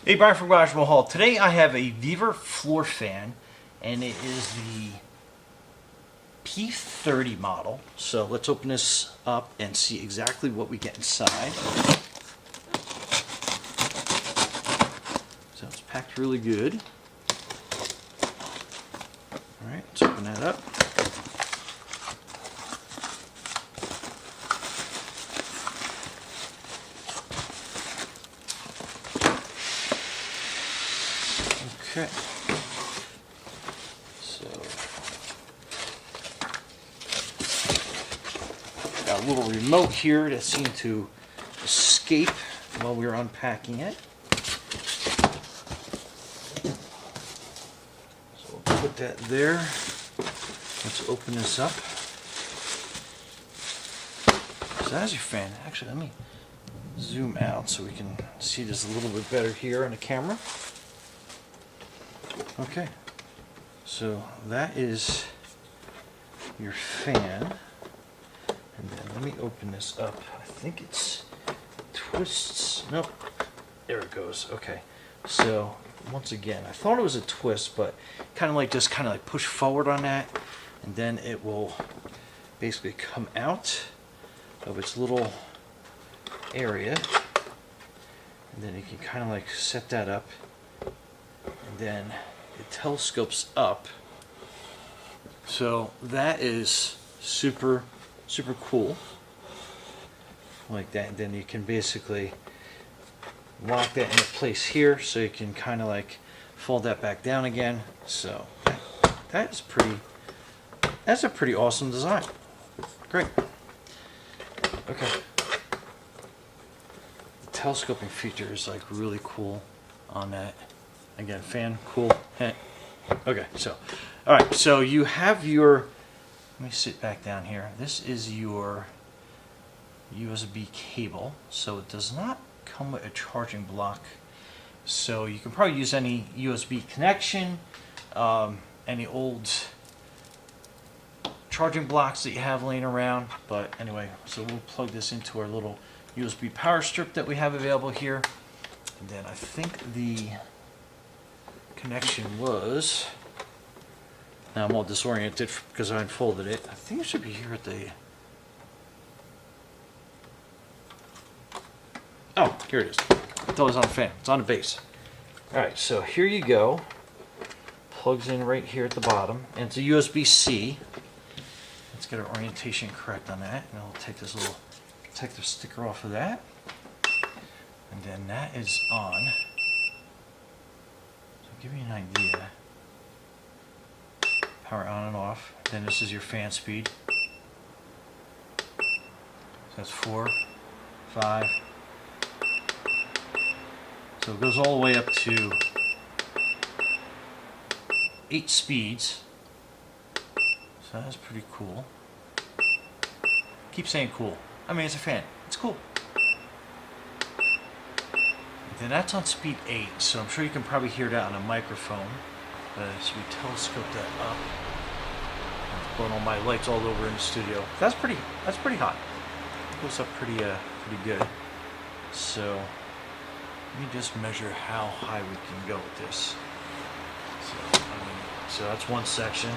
Hey, Brian from Rechargeable Hall. Today I have a VEVOR floor fan, and it is the P30 model. So let's open this up and see exactly what we get inside. So it's packed really good. All right, let's open that up. Okay, so got a little remote here that seemed to escape while we were unpacking it. So we'll put that there. Let's open this up. So that's your fan. Actually, let me zoom out so we can see this a little bit better here on the camera. Okay, so that is your fan, and then let me open this up. I think it's twists. Nope, there it goes. Okay, so once again, I thought it was a twist, but kind of like just kind of like push forward on that, and then it will basically come out of its little area, and then you can kind of like set that up, and then it telescopes up. So that is super cool, like that. And then you can basically lock that into place here, so you can kind of like fold that back down again. So that's a pretty awesome design. Great. Okay, the telescoping feature is like really cool on that. Again, fan, cool. Okay, so, all right, so you have your, let me sit back down here. This is your USB cable, so it does not come with a charging block. So you can probably use any USB connection, any old charging blocks that you have laying around. But anyway, so we'll plug this into our little USB power strip that we have available here. And then I think the connection was, now I'm all disoriented because I unfolded it. I think it should be here at the, oh, here it is. I thought it was on the fan. It's on the base. Alright, so here you go. Plugs in right here at the bottom, and it's a USB-C. Let's get our orientation correct on that, and I'll take this little protective sticker off of that, and then that is on. Give you an idea. Power on and off. Then this is your fan speed. So that's 4, 5. So it goes all the way up to 8 speeds. So that's pretty cool. Keep saying cool. I mean, it's a fan. It's cool. Then that's on speed 8, so I'm sure you can probably hear that on a microphone. So we telescope that up. I've blown all my lights all over in the studio. That's pretty hot. It goes up pretty good. So let me just measure how high we can go with this. So that's one section.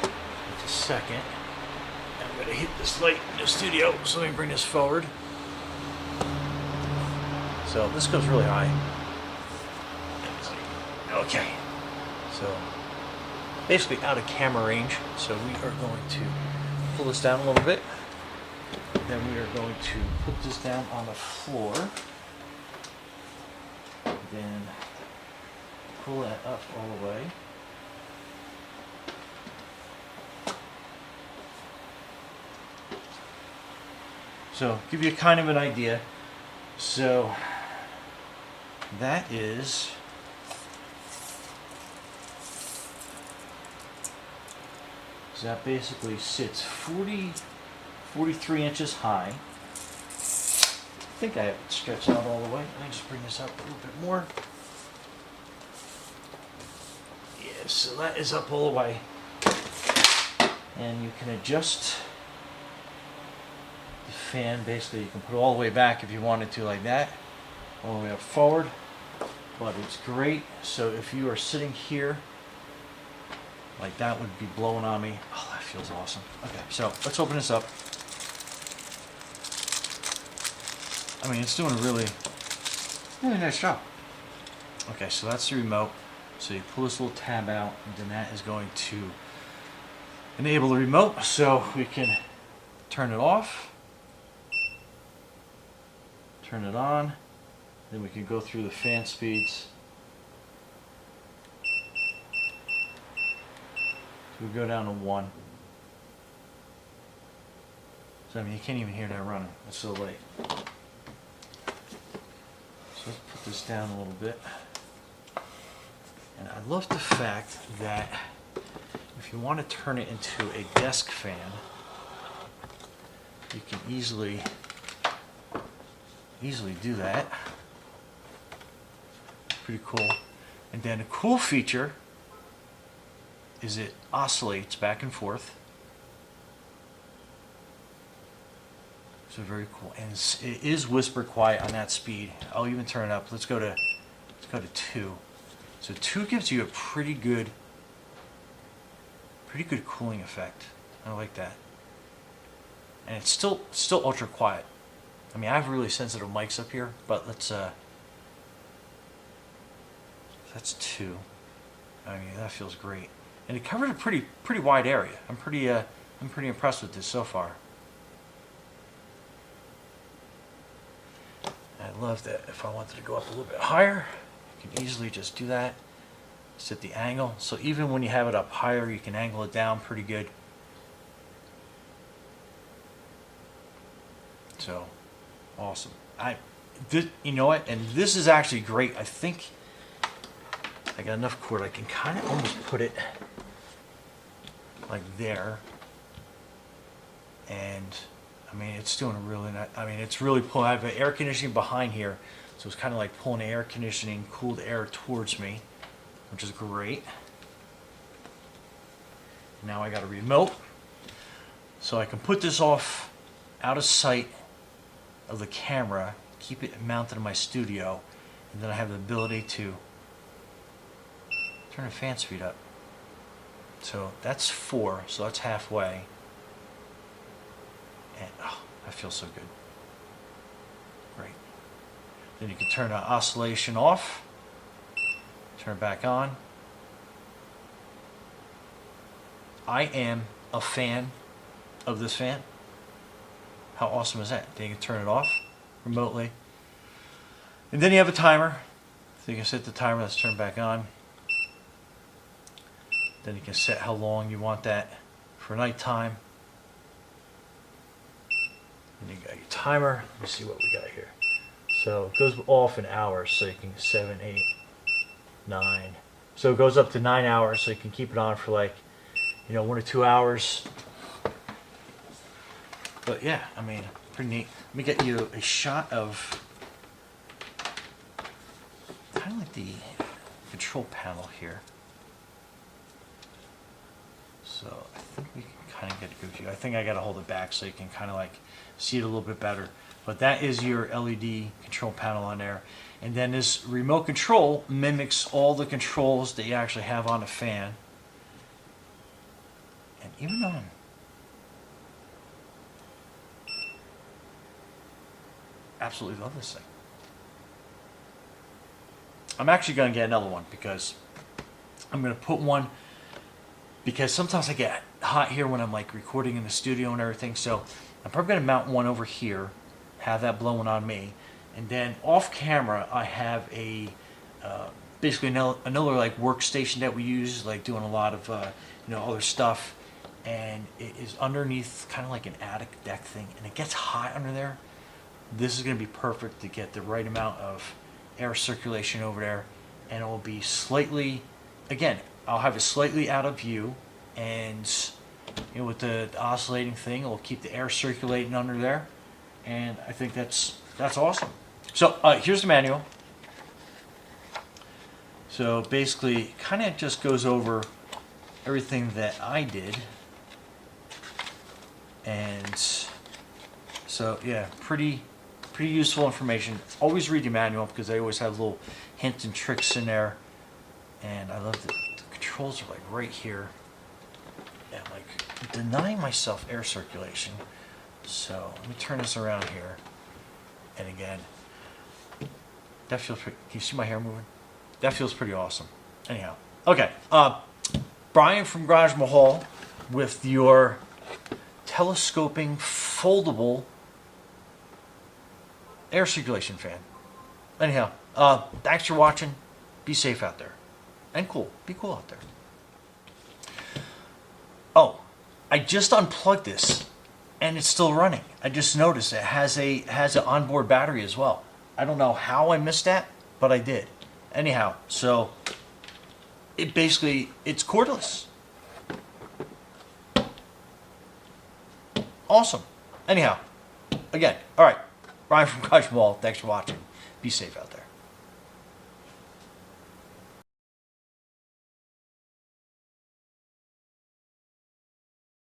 That's a second. And I'm gonna hit this light in the studio. So let me bring this forward. So this goes really high. Okay, so basically out of camera range. So we are going to pull this down a little bit. Then we are going to put this down on the floor. Then pull that up all the way. So give you kind of an idea. So that is, so that basically sits 43 inches high. I think I have it stretched out all the way. Let me just bring this up a little bit more. Yeah, so that is up all the way. And you can adjust the fan. Basically, you can put it all the way back if you wanted to, like that. All the way up forward. but it's great. So if you are sitting here, like that would be blowing on me. Oh, that feels awesome. Okay, so let's open this up. I mean, it's doing a really nice job. Okay, so that's the remote. So you pull this little tab out, and then that is going to enable the remote, so we can turn it off, turn it on, then we can go through the fan speeds. So we go down to 1. So I mean, you can't even hear that running. It's so late. So let's put this down a little bit. And I love the fact that if you want to turn it into a desk fan, you can easily do that. Pretty cool. And then a cool feature is it oscillates back and forth. So very cool. And it is whisper quiet on that speed. I'll even turn it up. Let's go to 2. So 2 gives you a pretty good cooling effect. I like that. And it's still ultra quiet. I mean, I have really sensitive mics up here, but let's that's 2. I mean, that feels great. And it covered a pretty wide area. I'm pretty impressed with this so far. I love that if I wanted to go up a little bit higher, you can easily just do that. Set the angle. So even when you have it up higher, you can angle it down pretty good. So awesome. You know what? And this is actually great. I think I got enough cord. I can kind of almost put it like there. And I mean, it's doing a really nice, I mean, it's really pulling. I have air conditioning behind here, so it's kind of like pulling air conditioning, cooled air towards me, which is great. Now I got a remote, so I can put this off out of sight of the camera, keep it mounted in my studio, and then I have the ability to turn the fan speed up. So that's 4, so that's halfway. And oh, that feels so good. Great. Then you can turn the oscillation off, turn it back on. I am a fan of this fan. How awesome is that? Then you can turn it off remotely. And then you have a timer. So you can set the timer, let's turn it back on. Then you can set how long you want that for nighttime. And you got your timer. Let me see what we got here. So it goes off in hours, so you can 7, 8, 9. So it goes up to 9 hours, so you can keep it on for like, 1 or 2 hours. But yeah, I mean, pretty neat. Let me get you a shot of kind of like the control panel here. So I think we can kind of get a good view. I think I got to hold it back so you can kind of like see it a little bit better. But that is your LED control panel on there. And then this remote control mimics all the controls that you actually have on a fan. And even on absolutely love this thing. I'm actually going to get another one because I'm going to put one, because sometimes I get hot here when I'm like recording in the studio and everything. So I'm probably going to mount one over here, have that blowing on me, and then off camera I have a basically another like workstation that we use, like doing a lot of other stuff, and it is underneath kind of like an attic deck thing, and it gets hot under there. This is going to be perfect to get the right amount of air circulation over there, and it will be slightly, again, I'll have it slightly out of view, and with the oscillating thing, it will keep the air circulating under there, and I think that's awesome. So here's the manual. So basically, kind of just goes over everything that I did, and so yeah, pretty useful information. Always read your manual because they always have little hints and tricks in there. And I love that the controls are like right here. And like denying myself air circulation. So let me turn this around here. And again, that feels pretty, can you see my hair moving? That feels pretty awesome. Anyhow, okay. Brian from Garage Mahal with your telescoping foldable air circulation fan. Anyhow, thanks for watching. Be safe out there. And cool. Be cool out there. Oh, I just unplugged this and it's still running. I just noticed it has an onboard battery as well. I don't know how I missed that, but I did. Anyhow, so it's cordless. Awesome. Anyhow, again, all right. Brian from Garage Mahal, thanks for watching. Be safe out there.